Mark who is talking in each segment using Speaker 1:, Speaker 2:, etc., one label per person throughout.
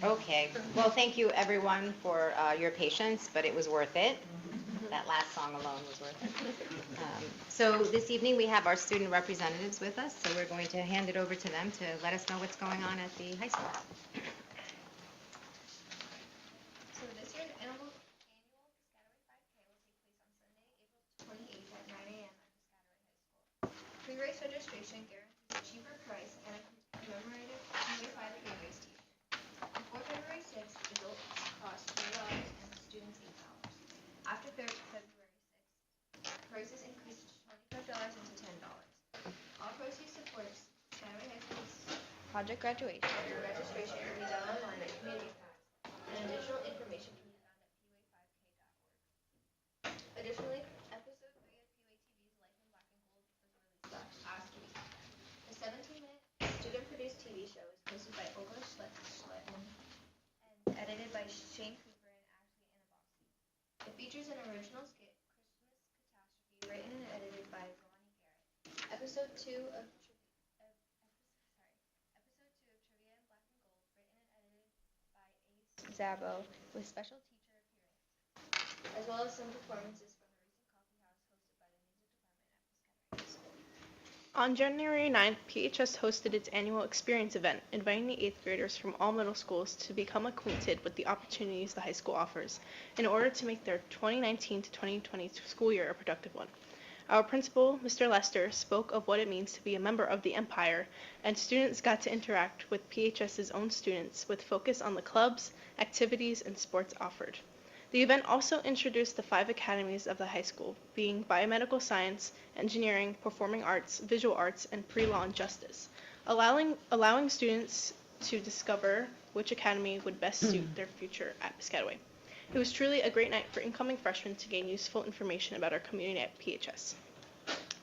Speaker 1: Okay, well, thank you everyone for your patience, but it was worth it. That last song alone was worth it. So this evening, we have our student representatives with us, so we're going to hand it over to them to let us know what's going on at the high school.
Speaker 2: So this year's annual Piscataway 5K will take place on Sunday, April 28th at 9 a.m. at Piscataway High School. Pre-race registration guarantees a cheaper price and a commemorative PA 5K race t-shirt. Before February 6th, adults cost $3 and students $8. After February 6th, prices increase to $25 and to $10. All proceeds support Piscataway High School's project graduation, and registration can be done online at Community Pass, and additional information can be found at PUA5K.org. Additionally, episode 3 of PUA TV's Life in Black and Gold was released last week. The 17-minute student-produced TV show is hosted by Olga Schletman and edited by Shane Cooper and Ashley Anaboski. It features an original skit, Christmas Catastrophe, written and edited by Ronnie Garrett. Episode 2 of Trivia in Black and Gold, written and edited by Ace Zabo, with special teacher appearance, as well as some performances from the recent coffee house hosted by the music department at Piscataway High School. On January 9th, PHS hosted its annual experience event, inviting the 8th graders from all middle schools to become acquainted with the opportunities the high school offers in order to make their 2019 to 2020 school year a productive one. Our principal, Mr. Lester, spoke of what it means to be a member of the Empire, and students got to interact with PHS's own students with focus on the clubs, activities, and sports offered. The event also introduced the 5 academies of the high school, being biomedical science, engineering, performing arts, visual arts, and pre-law and justice, allowing students to discover which academy would best suit their future at Piscataway. It was truly a great night for incoming freshmen to gain useful information about our community at PHS.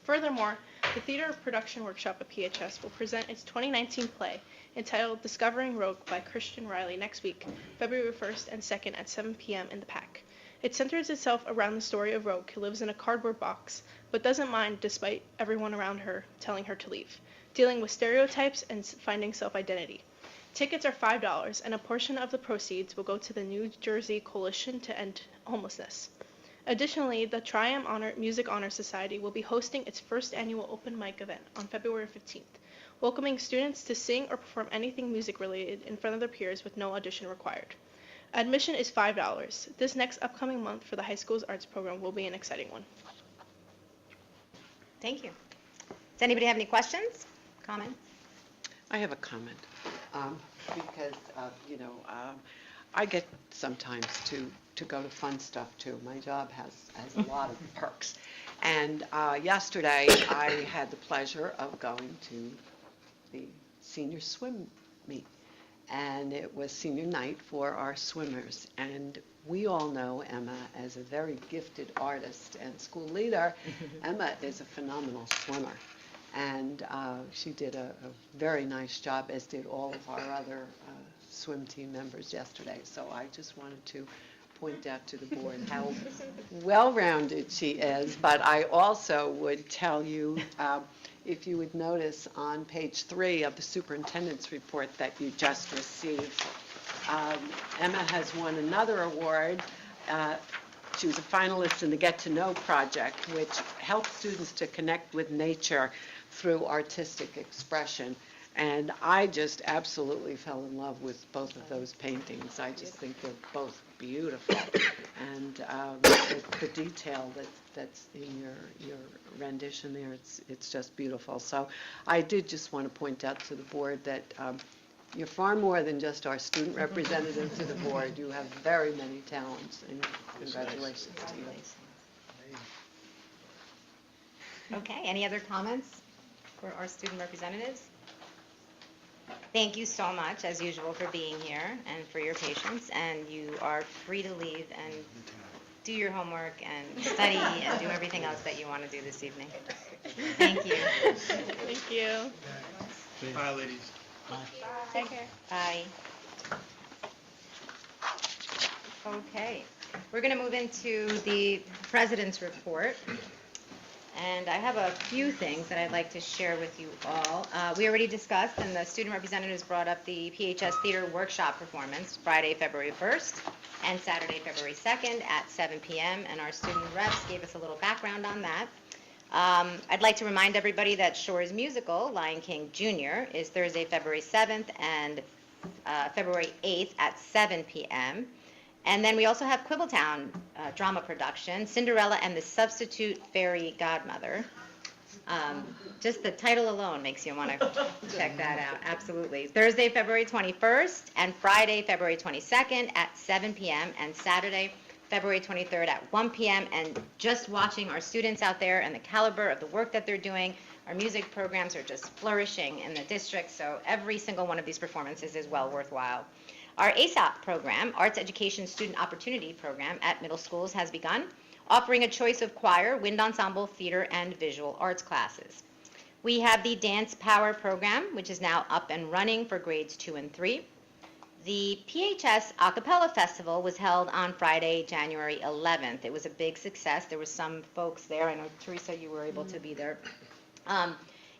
Speaker 2: Furthermore, the Theater Production Workshop at PHS will present its 2019 play entitled Discovering Rogue by Christian Riley next week, February 1st and 2nd at 7 p.m. in the PAC. It centers itself around the story of Rogue, who lives in a cardboard box, but doesn't mind despite everyone around her telling her to leave, dealing with stereotypes and finding self-identity. Tickets are $5, and a portion of the proceeds will go to the New Jersey Coalition to End Homelessness. Additionally, the Triumph Music Honor Society will be hosting its first annual open mic event on February 15th, welcoming students to sing or perform anything music-related in front of their peers with no audition required. Admission is $5. This next upcoming month for the high school's arts program will be an exciting one.
Speaker 1: Thank you. Does anybody have any questions, comments?
Speaker 3: I have a comment, because, I get sometimes to go to fun stuff too. My job has a lot of perks. And yesterday, I had the pleasure of going to the senior swim meet. And it was senior night for our swimmers. And we all know Emma as a very gifted artist and school leader. Emma is a phenomenal swimmer. And she did a very nice job, as did all of our other swim team members yesterday. So I just wanted to point out to the board how well-rounded she is. But I also would tell you, if you would notice on page 3 of the Superintendents Report that you just received, Emma has won another award. She was a finalist in the Get to Know project, which helps students to connect with nature through artistic expression. And I just absolutely fell in love with both of those paintings. I just think they're both beautiful. And the detail that's in your rendition there, it's just beautiful. So I did just want to point out to the board that you're far more than just our student representative to the board. You have very many talents, and congratulations to you.
Speaker 1: Okay, any other comments for our student representatives? Thank you so much, as usual, for being here and for your patience. And you are free to leave and do your homework and study and do everything else that you want to do this evening. Thank you.
Speaker 2: Thank you.
Speaker 4: Bye, ladies.
Speaker 2: Bye. Take care.
Speaker 1: Bye. Okay, we're going to move into the President's Report. And I have a few things that I'd like to share with you all. We already discussed, and the student representatives brought up the PHS Theater Workshop performance, Friday, February 1st, and Saturday, February 2nd at 7 p.m., and our student reps gave us a little background on that. I'd like to remind everybody that Shore's musical, Lion King Jr., is Thursday, February 7th and February 8th at 7 p.m. And then we also have Quibbletown drama production, Cinderella and the Substitute Fairy Godmother. Just the title alone makes you want to check that out, absolutely. Thursday, February 21st, and Friday, February 22nd at 7 p.m., and Saturday, February 23rd at 1 p.m. And just watching our students out there and the caliber of the work that they're doing, our music programs are just flourishing in the district, so every single one of these performances is well worthwhile. Our ASOP program, Arts Education Student Opportunity Program at middle schools, has begun, offering a choice of choir, wind ensemble, theater, and visual arts classes. We have the Dance Power program, which is now up and running for grades 2 and 3. The PHS Acapella Festival was held on Friday, January 11th. It was a big success. There were some folks there. I know, Teresa, you were able to be there.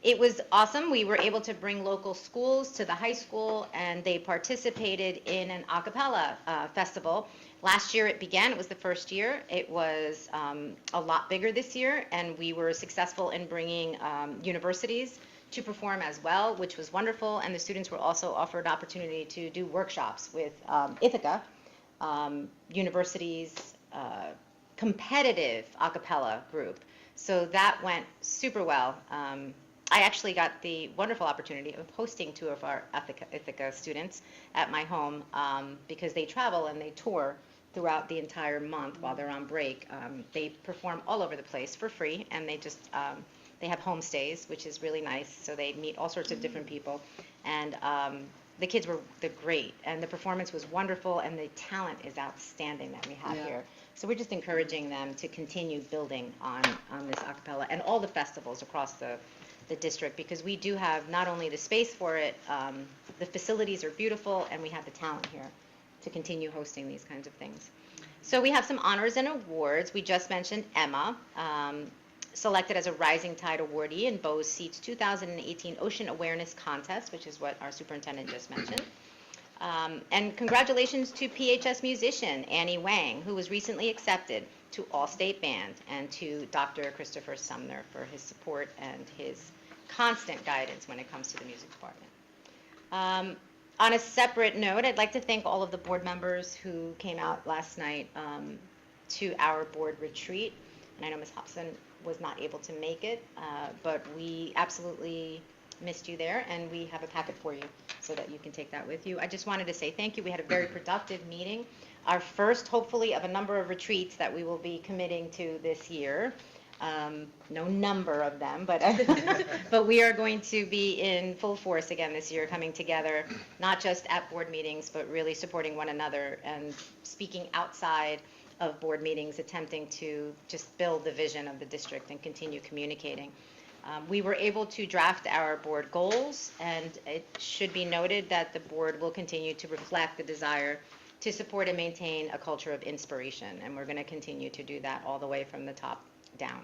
Speaker 1: It was awesome. We were able to bring local schools to the high school, and they participated in an a cappella festival. Last year it began. It was the first year. It was a lot bigger this year, and we were successful in bringing universities to perform as well, which was wonderful. And the students were also offered opportunity to do workshops with Ithaca University's competitive a cappella group. So that went super well. I actually got the wonderful opportunity of hosting 2 of our Ithaca students at my home because they travel and they tour throughout the entire month while they're on break. They perform all over the place for free, and they just they have homestays, which is really nice. So they meet all sorts of different people, and the kids they're great, and the performance was wonderful, and the talent is outstanding that we have here. So we're just encouraging them to continue building on this a cappella and all the festivals across the district, because we do have not only the space for it, the facilities are beautiful, and we have the talent here to continue hosting these kinds of things. So we have some honors and awards. We just mentioned Emma, selected as a Rising Tide awardee in Bose Seats 2018 Ocean Awareness Contest, which is what our superintendent just mentioned. And congratulations to PHS musician Annie Wang, who was recently accepted to All-State Band, and to Dr. Christopher Sumner for his support and his constant guidance when it comes to the music department. On a separate note, I'd like to thank all of the board members who came out last night to our board retreat. And I know Ms. Hobson was not able to make it, but we absolutely missed you there, and we have a packet for you so that you can take that with you. I just wanted to say thank you. We had a very productive meeting, our first, hopefully, of a number of retreats that we will be committing to this year. No number of them, but but we are going to be in full force again this year, coming together, not just at board meetings, but really supporting one another and speaking outside of board meetings, attempting to just build the vision of the district and continue communicating. We were able to draft our board goals, and it should be noted that the board will continue to reflect the desire to support and maintain a culture of inspiration, and we're going to continue to do that all the way from the top down.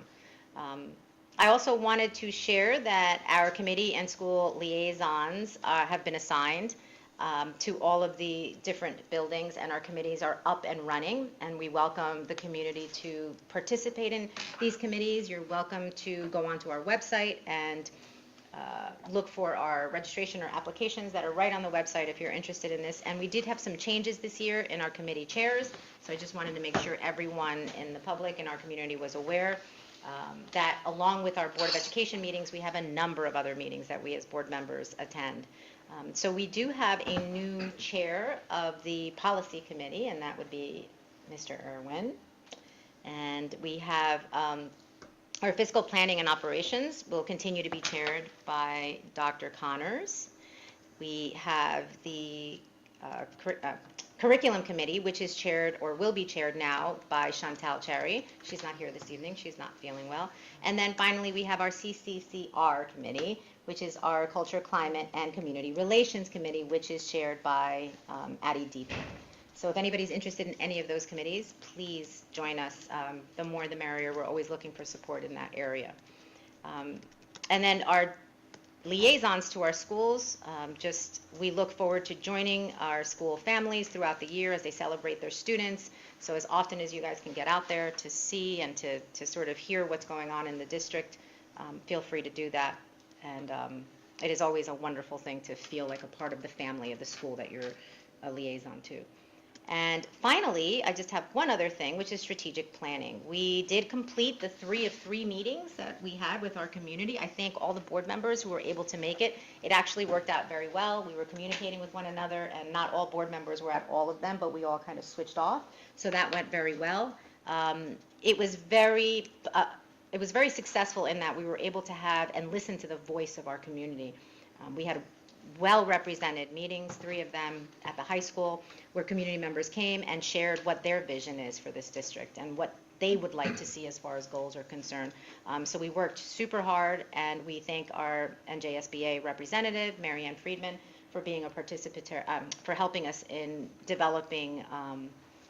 Speaker 1: I also wanted to share that our committee and school liaisons have been assigned to all of the different buildings, and our committees are up and running, and we welcome the community to participate in these committees. You're welcome to go onto our website and look for our registration or applications that are right on the website if you're interested in this. And we did have some changes this year in our committee chairs, so I just wanted to make sure everyone in the public and our community was aware that along with our Board of Education meetings, we have a number of other meetings that we as board members attend. So we do have a new chair of the policy committee, and that would be Mr. Irwin. And we have our fiscal planning and operations will continue to be chaired by Dr. Connors. We have the curriculum committee, which is chaired or will be chaired now by Chantal Cherry. She's not here this evening. She's not feeling well. And then finally, we have our CCCR committee, which is our Culture, Climate, and Community Relations Committee, which is chaired by Addie Deepen. So if anybody's interested in any of those committees, please join us. The more the merrier. We're always looking for support in that area. And then our liaisons to our schools, we look forward to joining our school families throughout the year as they celebrate their students. So as often as you guys can get out there to see and to sort of hear what's going on in the district, feel free to do that. And it is always a wonderful thing to feel like a part of the family of the school that you're a liaison to. And finally, I just have one other thing, which is strategic planning. We did complete the 3 of 3 meetings that we had with our community. I thank all the board members who were able to make it. It actually worked out very well. We were communicating with one another, and not all board members were at all of them, but we all kind of switched off. So that went very well. It was very successful in that we were able to have and listen to the voice of our community. We had well-represented meetings, 3 of them at the high school, where community members came and shared what their vision is for this district and what they would like to see as far as goals are concerned. So we worked super hard, and we thank our NJSBA representative, Marianne Friedman, for being a participant, for helping us in developing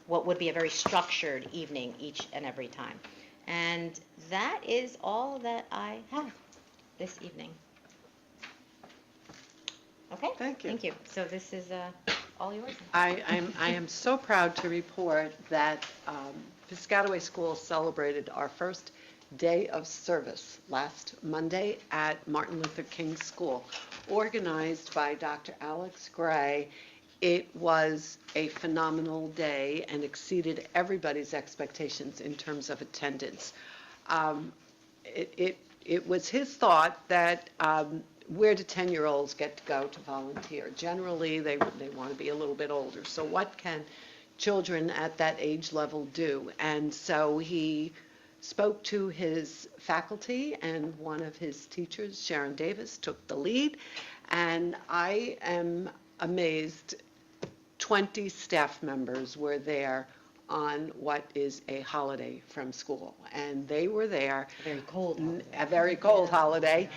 Speaker 1: what would be a very structured evening each and every time. And that is all that I have this evening. Okay?
Speaker 3: Thank you.
Speaker 1: Thank you. So this is all yours.
Speaker 3: I am so proud to report that Piscataway School celebrated our first day of service last Monday at Martin Luther King School, organized by Dr. Alex Gray. It was a phenomenal day and exceeded everybody's expectations in terms of attendance. It was his thought that where do 10-year-olds get to go to volunteer? Generally, they want to be a little bit older. So what can children at that age level do? And so he spoke to his faculty, and one of his teachers, Sharon Davis, took the lead. And I am amazed, 20 staff members were there on what is a holiday from school. And they were there. A very cold holiday.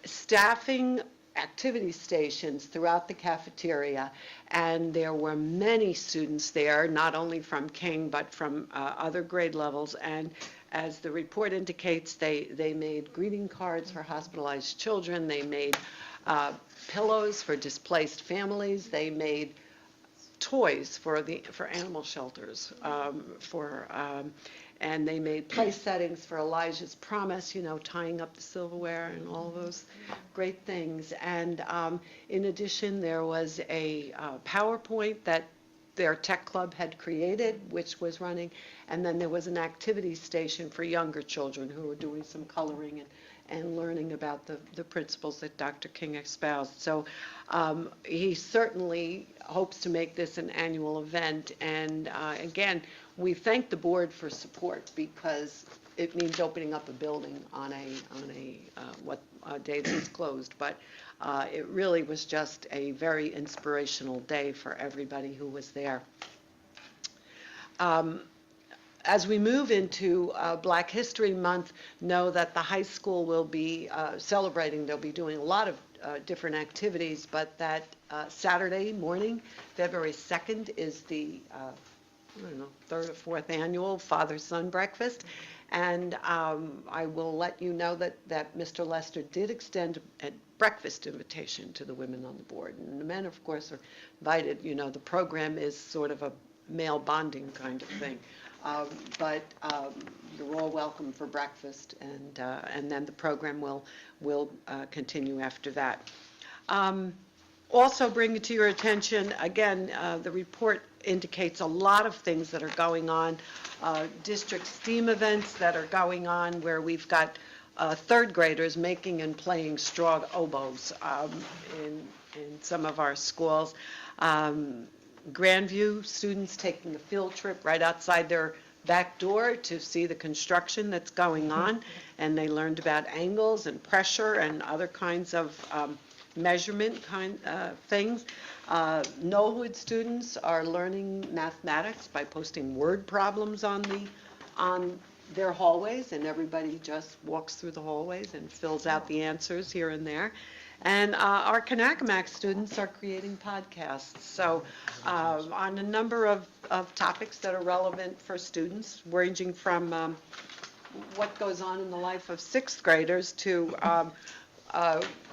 Speaker 3: Staffing activity stations throughout the cafeteria. And there were many students there, not only from King, but from other grade levels. And as the report indicates, they made greeting cards for hospitalized children. They made pillows for displaced families. They made toys for animal shelters, and they made place settings for Elijah's Promise, tying up the silverware and all those great things. And in addition, there was a PowerPoint that their tech club had created, which was running, and then there was an activity station for younger children who were doing some coloring and learning about the principles that Dr. King espoused. So he certainly hopes to make this an annual event. And again, we thank the board for support, because it means opening up a building on what day that is closed. But it really was just a very inspirational day for everybody who was there. As we move into Black History Month, know that the high school will be celebrating. They'll be doing a lot of different activities, but that Saturday morning, February 2nd, is the, 3rd or 4th annual Father-Son Breakfast. And I will let you know that Mr. Lester did extend a breakfast invitation to the women on the board. And the men, of course, are invited. The program is sort of a male bonding kind of thing. But you're all welcome for breakfast, and then the program will continue after that. Also bring it to your attention, again, the report indicates a lot of things that are going on, district STEAM events that are going on, where we've got 3rd graders making and playing straw oboes in some of our schools. Grandview students taking a field trip right outside their back door to see the construction that's going on, and they learned about angles and pressure and other kinds of measurement things. Knollwood students are learning mathematics by posting word problems on their hallways, and everybody just walks through the hallways and fills out the answers here and there. And our Kanakamak students are creating podcasts. So on a number of topics that are relevant for students, ranging from what goes on in the life of sixth graders to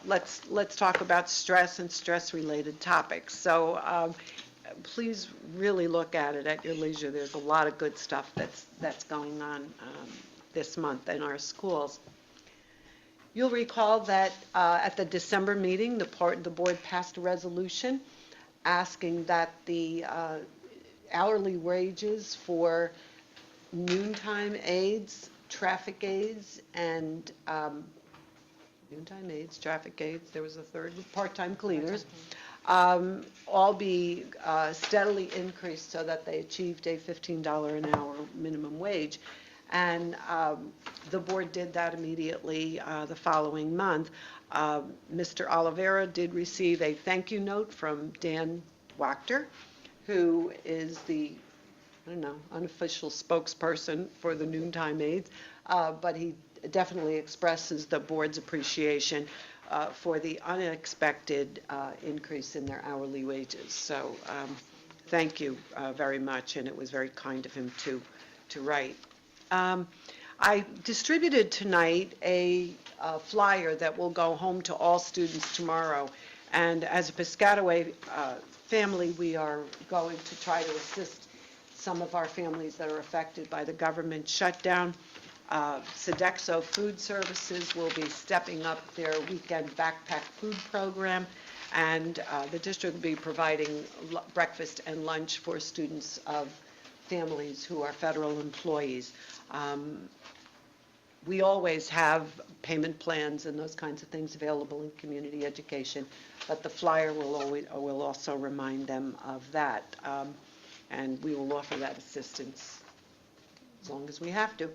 Speaker 3: let's talk about stress and stress-related topics. So please really look at it at your leisure. There's a lot of good stuff that's going on this month in our schools. You'll recall that at the December meeting, the board passed a resolution asking that the hourly wages for noontime aides, traffic aides, and noontime aides, traffic aides, there was a third, part-time cleaners, all be steadily increased so that they achieved a $15 an hour minimum wage. And the board did that immediately the following month. Mr. Oliveira did receive a thank you note from Dan Wachter, who is the, I don't know, unofficial spokesperson for the noontime aides, but he definitely expresses the board's appreciation for the unexpected increase in their hourly wages. So thank you very much, and it was very kind of him to write. I distributed tonight a flyer that will go home to all students tomorrow, and as a Piscataway family, we are going to try to assist some of our families that are affected by the government shutdown. Sodexo Food Services will be stepping up their weekend backpack food program, and the district will be providing breakfast and lunch for students of families who are federal employees. We always have payment plans and those kinds of things available in community education, but the flyer will also remind them of that, and we will offer that assistance as long as we have to.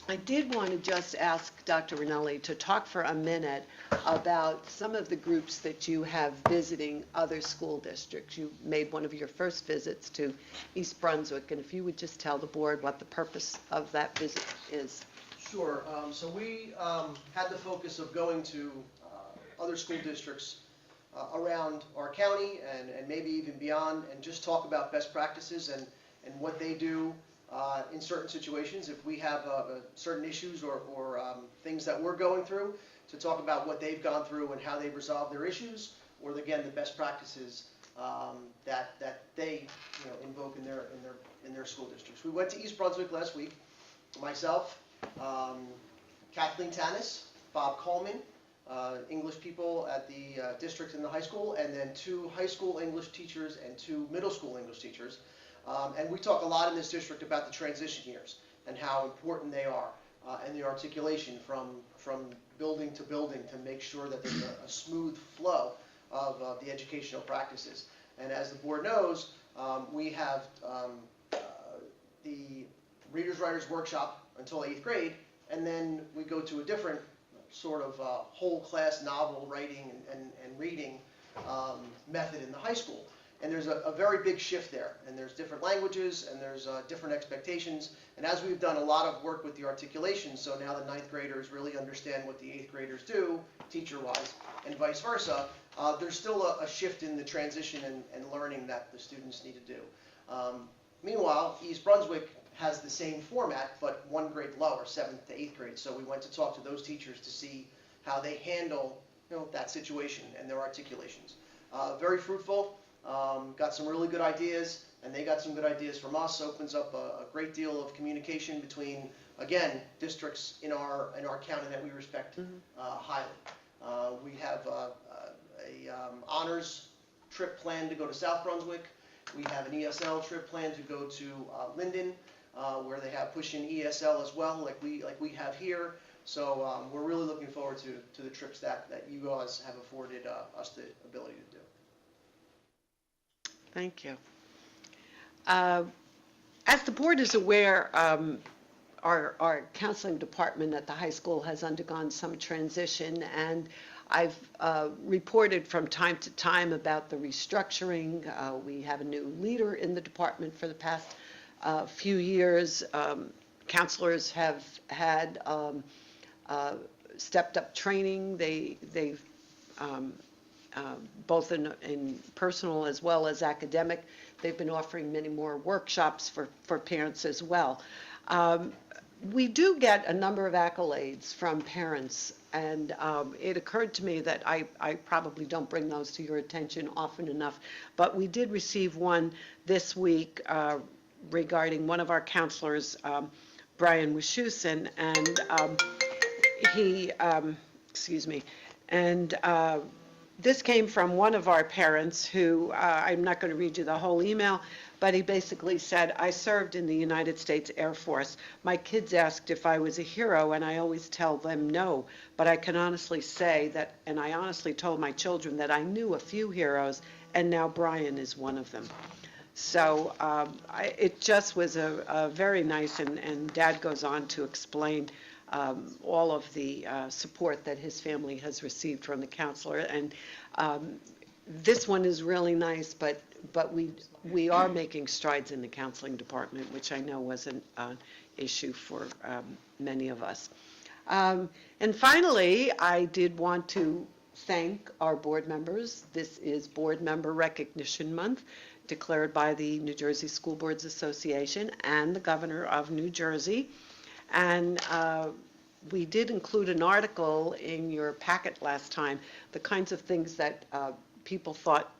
Speaker 3: I did want to just ask Dr. Anneli to talk for a minute about some of the groups that you have visiting other school districts. You made one of your first visits to East Brunswick, and if you would just tell the board what the purpose of that visit is.
Speaker 5: Sure. So we had the focus of going to other school districts around our county and maybe even beyond, and just talk about best practices and what they do in certain situations. If we have certain issues or things that we're going through, to talk about what they've gone through and how they've resolved their issues, or again, the best practices that they invoke in their school districts. We went to East Brunswick last week. Myself, Kathleen Tanis, Bob Coleman, English people at the district and the high school, and then 2 high school English teachers and 2 middle school English teachers. And we talk a lot in this district about the transition years and how important they are, and the articulation from building to building to make sure that there's a smooth flow of the educational practices. And as the board knows, we have the Readers Writers Workshop until 8th grade, and then we go to a different sort of whole class novel writing and reading method in the high school. And there's a very big shift there, and there's different languages, and there's different expectations. And as we've done a lot of work with the articulation, so now the 9th graders really understand what the 8th graders do, teacher-wise, and vice versa, there's still a shift in the transition and learning that the students need to do. Meanwhile, East Brunswick has the same format, but 1 grade lower, 7th to 8th grade. So we went to talk to those teachers to see how they handle that situation and their articulations. Very fruitful. Got some really good ideas, and they got some good ideas from us. Opens up a great deal of communication between, again, districts in our county that we respect highly. We have a honors trip planned to go to South Brunswick. We have an ESL trip planned to go to Linden, where they have push-in ESL as well, like we have here. So we're really looking forward to the trips that you guys have afforded us the ability to do.
Speaker 3: Thank you. As the board is aware, our counseling department at the high school has undergone some transition, and I've reported from time to time about the restructuring. We have a new leader in the department for the past few years. Counselors have had stepped up training. They've both in personal as well as academic. They've been offering many more workshops for parents as well. We do get a number of accolades from parents, and it occurred to me that I probably don't bring those to your attention often enough, but we did receive one this week regarding one of our counselors, Brian Wischusen, and he, excuse me, and this came from one of our parents who, I'm not going to read you the whole email, but he basically said, I served in the United States Air Force. My kids asked if I was a hero, and I always tell them no. But I can honestly say that, and I honestly told my children that I knew a few heroes, and now Brian is one of them. So it just was a very nice, and Dad goes on to explain all of the support that his family has received from the counselor. And this one is really nice, but we are making strides in the counseling department, which I know was an issue for many of us. And finally, I did want to thank our board members. This is Board Member Recognition Month, declared by the New Jersey School Boards Association and the Governor of New Jersey. And we did include an article in your packet last time, the kinds of things that people thought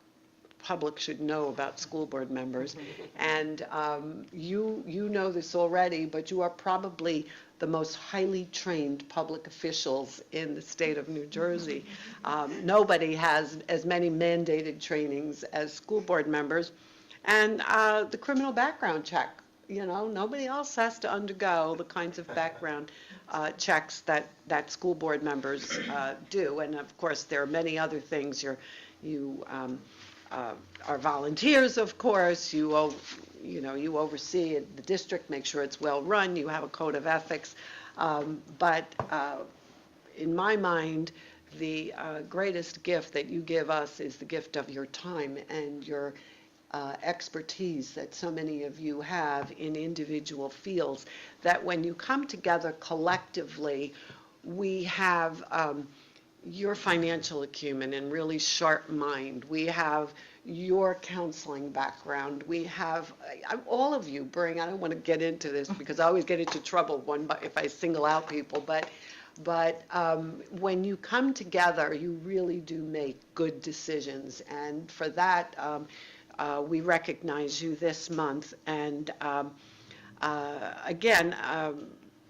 Speaker 3: public should know about school board members. And you know this already, but you are probably the most highly trained public officials in the state of New Jersey. Nobody has as many mandated trainings as school board members. And the criminal background check, you know, nobody else has to undergo the kinds of background checks that school board members do. And of course, there are many other things. You are volunteers, of course. You oversee the district, make sure it's well run. You have a code of ethics. But in my mind, the greatest gift that you give us is the gift of your time and your expertise that so many of you have in individual fields, that when you come together collectively, we have your financial acumen and really sharp mind. We have your counseling background. We have, all of you bring, I don't want to get into this because I always get into trouble if I single out people, but when you come together, you really do make good decisions. And for that, we recognize you this month. And again,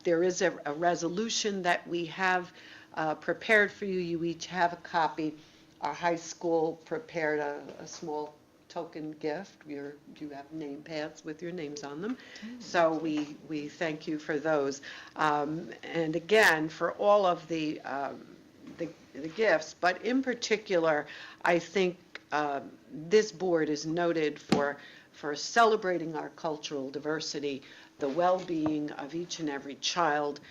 Speaker 3: there is a resolution that we have prepared for you. You each have a copy. Our high school prepared a small token gift. You have name pads with your names on them. So we thank you for those. And again, for all of the gifts, but in particular, I think this board is noted for celebrating our cultural diversity, the well-being of each and every child,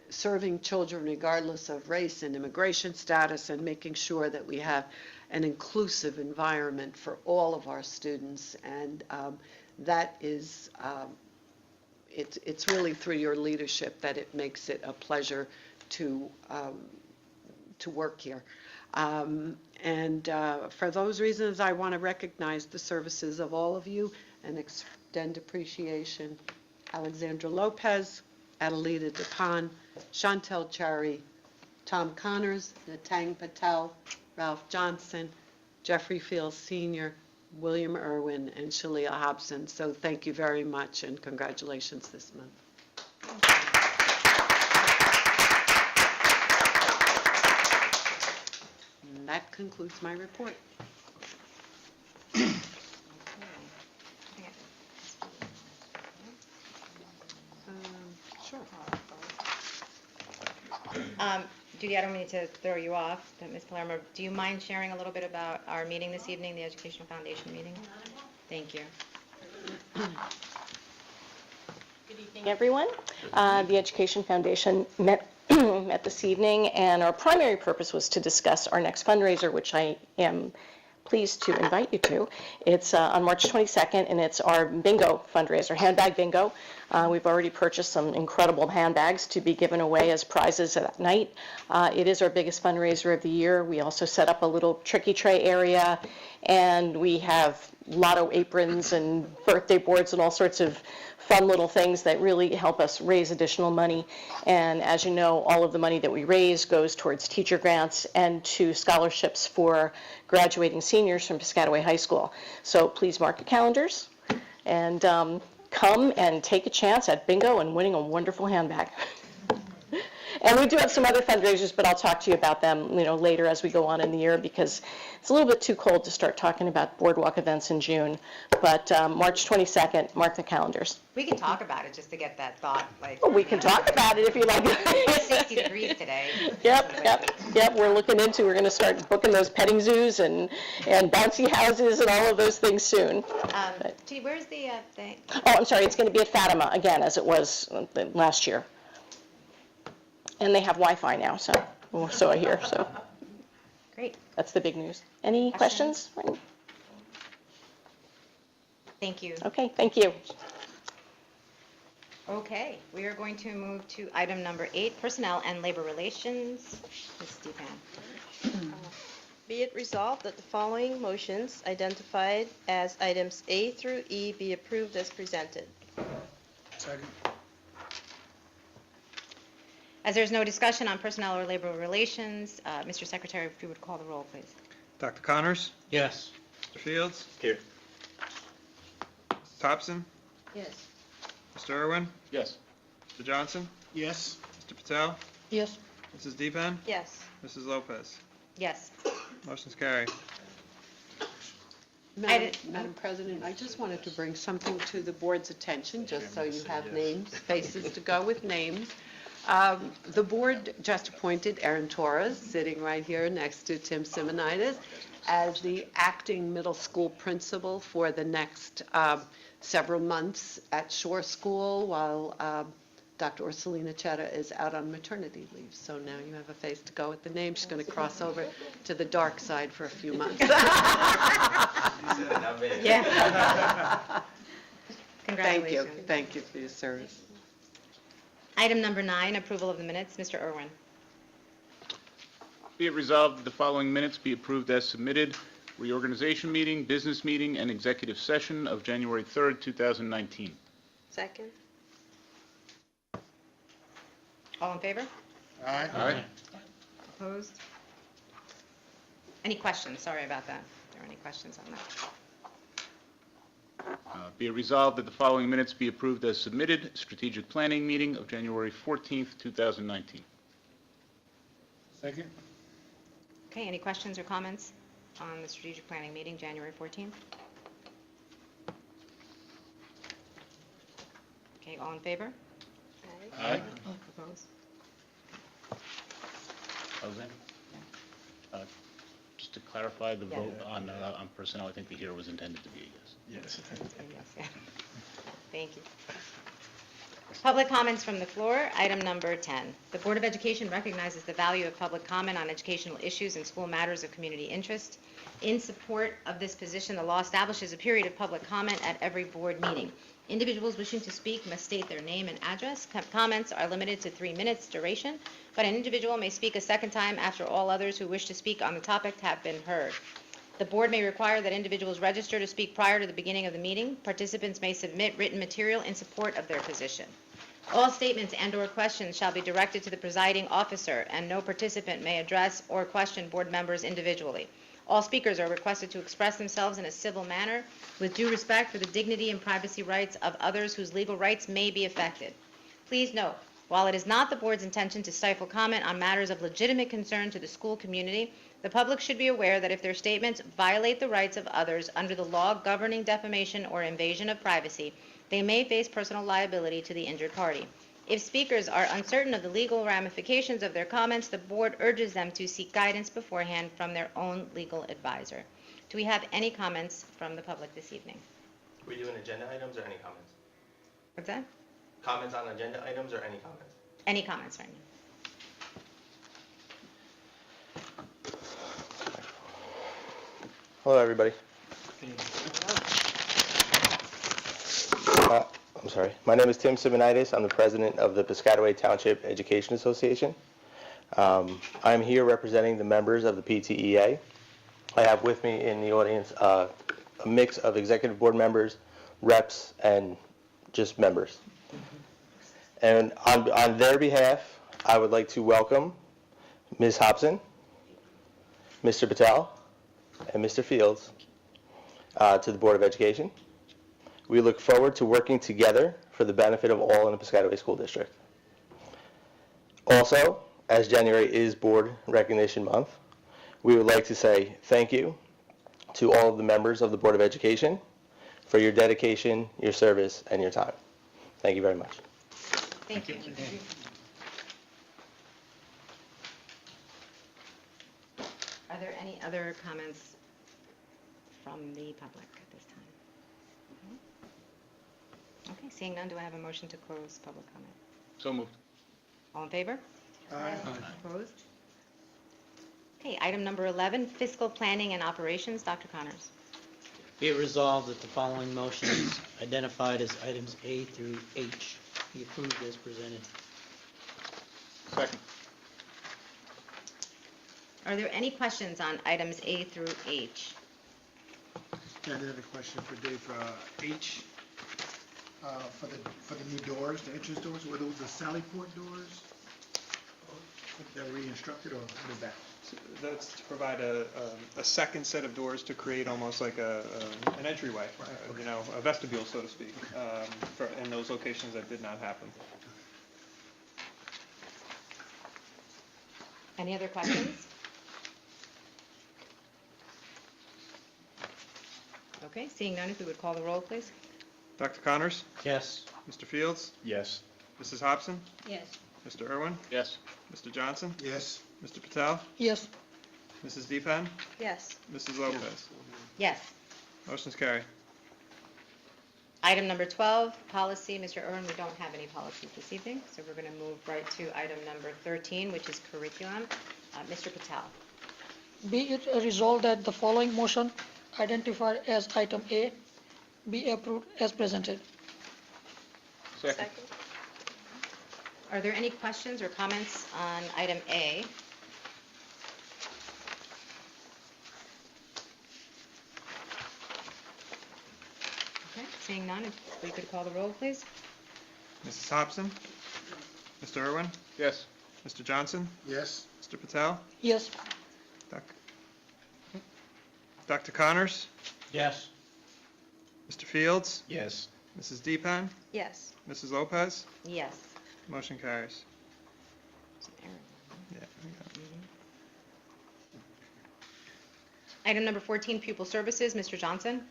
Speaker 3: serving children regardless of race and immigration status, and making sure that we have an inclusive environment for all of our students. And that is, it's really through your leadership that it makes it a pleasure to work here. And for those reasons, I want to recognize the services of all of you and extend appreciation. Alexandra Lopez, Adelita DePon, Chantel Cherry, Tom Connors, Natang Patel, Ralph Johnson, Jeffrey Fields Sr., William Irwin, and Shalia Hobson. So thank you very much and congratulations this month. And that concludes my report. Sure.
Speaker 1: Judy, I don't mean to throw you off, but Ms. Palermo, do you mind sharing a little bit about our meeting this evening, the Education Foundation meeting? Thank you.
Speaker 6: Good evening, everyone. The Education Foundation met this evening, and our primary purpose was to discuss our next fundraiser, which I am pleased to invite you to. It's on March 22nd, and it's our bingo fundraiser, handbag bingo. We've already purchased some incredible handbags to be given away as prizes that night. It is our biggest fundraiser of the year. We also set up a little tricky tray area, and we have lotto aprons and birthday boards and all sorts of fun little things that really help us raise additional money. And as you know, all of the money that we raise goes towards teacher grants and to scholarships for graduating seniors from Piscataway High School. So please mark your calendars and come and take a chance at bingo and winning a wonderful handbag. And we do have some other fundraisers, but I'll talk to you about them, later as we go on in the year, because it's a little bit too cold to start talking about boardwalk events in June. But March 22nd, mark the calendars.
Speaker 1: We can talk about it just to get that thought, like.
Speaker 6: Oh, we can talk about it if you like.
Speaker 1: It's 60 degrees today.
Speaker 6: Yep. We're going to start booking those petting zoos and bouncy houses and all of those things soon.
Speaker 1: Gee, where's the thing?
Speaker 6: Oh, I'm sorry, it's going to be at Fatima again, as it was last year. And they have Wi-Fi now, so I hear, so.
Speaker 1: Great.
Speaker 6: That's the big news. Any questions?
Speaker 1: Thank you.
Speaker 6: Okay, thank you.
Speaker 1: Okay, we are going to move to item number 8, Personnel and Labor Relations. Ms. Stepan.
Speaker 7: Be it resolved that the following motions identified as items A through E be approved as presented.
Speaker 4: Second.
Speaker 1: As there's no discussion on personnel or labor relations, Mr. Secretary, if you would call the roll, please.
Speaker 4: Dr. Connors?
Speaker 8: Yes.
Speaker 4: Mr. Fields?
Speaker 8: Here.
Speaker 4: Thompson?
Speaker 7: Yes.
Speaker 4: Mr. Irwin?
Speaker 8: Yes.
Speaker 4: Mr. Johnson?
Speaker 8: Yes.
Speaker 4: Mr. Patel?
Speaker 6: Yes.
Speaker 4: Mrs. Deepan?
Speaker 7: Yes.
Speaker 4: Mrs. Lopez?
Speaker 1: Yes.
Speaker 4: Motion's carried.
Speaker 3: Madam President, I just wanted to bring something to the board's attention, just so you have names, faces to go with names. The board just appointed Erin Torres, sitting right here next to Tim Simonides, as the acting middle school principal for the next several months at Shore School, while Dr. Ursulina Chetta is out on maternity leave. So now you have a face to go with the name. She's going to cross over to the dark side for a few months.
Speaker 1: Yeah.
Speaker 3: Thank you.
Speaker 1: Congratulations.
Speaker 3: Thank you for your service.
Speaker 1: Item number 9, approval of the minutes. Mr. Irwin.
Speaker 9: Be it resolved that the following minutes be approved as submitted. Reorganization meeting, business meeting, and executive session of January 3rd, 2019.
Speaker 7: Second.
Speaker 1: All in favor?
Speaker 4: Aye.
Speaker 9: Aye.
Speaker 1: Opposed? Any questions? Sorry about that. Are there any questions on that?
Speaker 9: Be it resolved that the following minutes be approved as submitted. Strategic planning meeting of January 14th, 2019.
Speaker 8: Second?
Speaker 1: Okay, any questions or comments on the strategic planning meeting, January 14th? Okay, all in favor?
Speaker 9: Aye.
Speaker 1: Opposed?
Speaker 9: Roseanne? Just to clarify the
Speaker 1: Yeah.
Speaker 9: vote on personnel, I think the year was intended to be a yes.
Speaker 4: Yes.
Speaker 1: Yes, yeah. Thank you. Public comments from the floor, item number 10. The Board of Education recognizes the value of public comment on educational issues and school matters of community interest. In support of this position, the law establishes a period of public comment at every board meeting. Individuals wishing to speak must state their name and address. Comments are limited to 3 minutes duration, but an individual may speak a second time after all others who wish to speak on the topic have been heard. The board may require that individuals register to speak prior to the beginning of the meeting. Participants may submit written material in support of their position. All statements and/or questions shall be directed to the presiding officer, and no participant may address or question board members individually. All speakers are requested to express themselves in a civil manner with due respect for the dignity and privacy rights of others whose legal rights may be affected. Please note, while it is not the board's intention to stifle comment on matters of legitimate concern to the school community, the public should be aware that if their statements violate the rights of others under the law governing defamation or invasion of privacy, they may face personal liability to the injured party. If speakers are uncertain of the legal ramifications of their comments, the board urges them to seek guidance beforehand from their own legal advisor. Do we have any comments from the public this evening?
Speaker 10: Are we doing agenda items or any comments?
Speaker 1: What's that?
Speaker 10: Comments on agenda items or any comments?
Speaker 1: Any comments right now?
Speaker 11: Hello, everybody. I'm sorry. My name is Tim Simonitis. I'm the president of the Piscataway Township Education Association. I'm here representing the members of the PTEA. I have with me in the audience a mix of executive board members, reps, and just members. And on their behalf, I would like to welcome Ms. Hobson, Mr. Patel, and Mr. Fields to the Board of Education. We look forward to working together for the benefit of all in the Piscataway School District. Also, as January is Board Recognition Month, we would like to say thank you to all of the members of the Board of Education for your dedication, your service, and your time. Thank you very much.
Speaker 1: Thank you. Are there any other comments from the public at this time? Okay, seeing none, do I have a motion to close public comment?
Speaker 9: So moved.
Speaker 1: All in favor?
Speaker 8: Aye.
Speaker 1: Opposed? Okay, item number 11, fiscal planning and operations. Dr. Connors.
Speaker 12: Be it resolved that the following motions identified as items A through H be approved as presented.
Speaker 9: Second.
Speaker 1: Are there any questions on items A through H?
Speaker 8: Yeah, I did have a question for Dave. H, for the new doors, the entrance doors, were those the Sallyport doors that were re-instructed, or what is that?
Speaker 4: That's to provide a second set of doors to create almost like an entryway, you know, a vestibule, so to speak, in those locations that did not happen.
Speaker 1: Any other questions? Okay, seeing none, if we would call the roll, please.
Speaker 4: Dr. Connors?
Speaker 12: Yes.
Speaker 4: Mr. Fields?
Speaker 9: Yes.
Speaker 4: Mrs. Hobson?
Speaker 2: Yes.
Speaker 4: Mr. Irwin?
Speaker 9: Yes.
Speaker 4: Mr. Johnson?
Speaker 8: Yes.
Speaker 4: Mr. Patel?
Speaker 2: Yes.
Speaker 4: Mrs. Deepan?
Speaker 7: Yes.
Speaker 4: Mrs. Lopez?
Speaker 1: Yes.
Speaker 4: Motion's carried.
Speaker 1: Item number 12, policy. Mr. Irwin, we don't have any policies this evening, so we're going to move right to item number 13, which is curriculum. Mr. Patel.
Speaker 13: Be it resolved that the following motion identified as item A be approved as presented.
Speaker 9: Second.
Speaker 1: Are there any questions or comments on item A? Okay, seeing none, if we could call the roll, please.
Speaker 4: Mrs. Hobson? Mr. Irwin?
Speaker 9: Yes.
Speaker 4: Mr. Johnson?
Speaker 8: Yes.
Speaker 4: Mr. Patel?
Speaker 13: Yes.
Speaker 4: Dr. Connors?
Speaker 12: Yes.
Speaker 4: Mr. Fields?
Speaker 9: Yes.
Speaker 4: Mrs. Deepan?
Speaker 7: Yes.
Speaker 4: Mrs. Lopez?
Speaker 1: Yes.
Speaker 4: Motion carries.
Speaker 1: Some error.
Speaker 4: Yeah, there we go.
Speaker 1: Item number 14, pupil services. Mr. Johnson.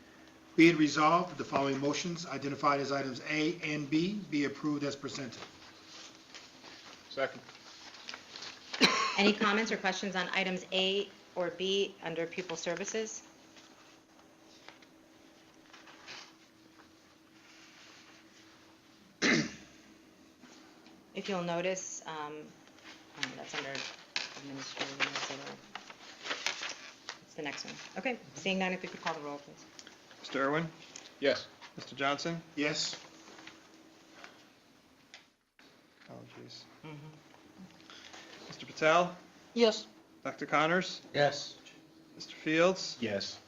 Speaker 8: Be it resolved that the following motions identified as items A and B be approved as presented.
Speaker 9: Second.
Speaker 1: Any comments or questions on items A or B under pupil services? If you'll notice, that's under administrative. It's the next one. Okay, seeing none, if you could call the roll, please.
Speaker 4: Mr. Irwin?
Speaker 9: Yes.
Speaker 4: Mr. Johnson?
Speaker 8: Yes.
Speaker 4: Apologies. Mr. Patel?
Speaker 13: Yes.
Speaker 4: Dr. Connors?
Speaker 12: Yes.
Speaker 4: Mr. Fields?
Speaker 9: Yes.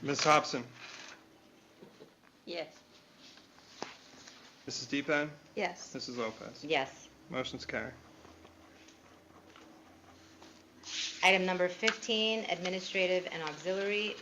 Speaker 4: Ms. Hobson?
Speaker 7: Yes.
Speaker 4: Mrs. Deepan?
Speaker 7: Yes.
Speaker 4: Mrs. Lopez?
Speaker 1: Yes.
Speaker 4: Motion's carried.
Speaker 1: Item number 15, administrative and auxiliary.